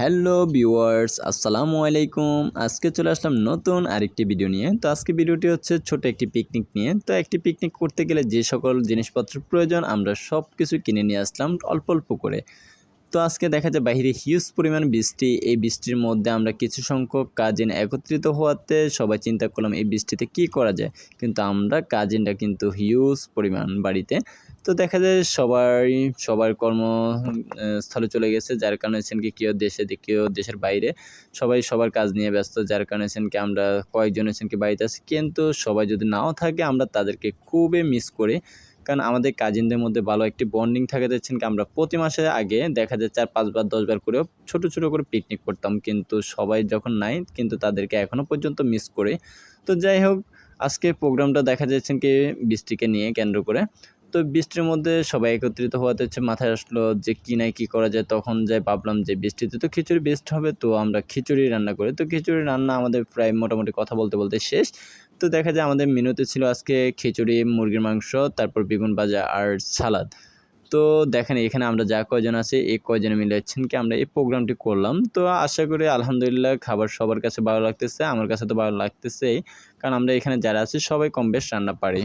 Hello viewers, আসসালামু আলাইকুম। আজকে চলে আসলাম নতুন আরেকটি ভিডিও নিয়ে। তো আজকে ভিডিওটি হচ্ছে ছোট একটি পিকনিক নিয়ে। তো একটি পিকনিক করতে গেলে যে সকল জিনিসপত্র প্রয়োজন আমরা সব কিছু কিনে নিয়ে আসলাম অল্প অল্প করে। তো আজকে দেখা যায় বাইরে হিউজ পরিমাণ বৃষ্টি। এই বৃষ্টির মধ্যে আমরা কিছু সংখ্যক কাজিন একত্রিত হওয়াতে সবাই চিন্তা করলাম এই বৃষ্টিতে কি করা যায়। কিন্তু আমরা কাজিনরা কিন্তু হিউজ পরিমাণ বাড়িতে। তো দেখা যায় সবার স্থলে চলে গেছে, যার কারণে হচ্ছেন কি কেউ দেশে কেউ দেশের বাইরে, সবাই সবার কাজ নিয়ে ব্যস্ত, যার কারণে হচ্ছেন কি আমরা কয়েকজন হচ্ছেন কি বাড়িতে আছি, কিন্তু সবাই যদি নাও থাকে আমরা তাদেরকে খুবই মিস করি। কারণ আমাদের কাজিনদের মধ্যে ভালো একটি বন্ডিং থাকে, যাচ্ছেন কি আমরা প্রতি মাসে আগে দেখা যায় 4-5 বার 10 বার করেও ছোট ছোট করে পিকনিক করতাম, কিন্তু সবাই যখন নাই কিন্তু তাদেরকে এখনো পর্যন্ত মিস করি। তো যাই হোক, আজকের প্রোগ্রামটা দেখা যাচ্ছেন কি বৃষ্টিকে নিয়ে কেন্দ্র করে। তো বৃষ্টির মধ্যে সবাই একত্রিত হওয়াতে হচ্ছে মাথায় আসলো যে কি নাই কি করা যায়। তখন যাই ভাবলাম যে বৃষ্টিতে তো খিচুড়ি বেস্ট হবে, তো আমরা খিচুড়ি রান্না করি। তো খিচুড়ি রান্না আমাদের প্রায় মোটামুটি কথা বলতে বলতে শেষ। তো দেখা যায় আমাদের মেনুতে ছিল আজকে খিচুড়ি, মুরগির মাংস, তারপর বেগুন ভাজা আর সালাদ। তো দেখেন এখানে আমরা যা কয়জন আছি এই কয়জনে মিলে হচ্ছেন কি আমরা এই প্রোগ্রামটি করলাম। তো আশা করি আলহামদুলিল্লাহ খাবার সবার কাছে ভালো লাগতেছে, আমার কাছে তো ভালো লাগতেছেই। কারণ আমরা এখানে যারা আছি সবাই কম বেশ রান্না পারি।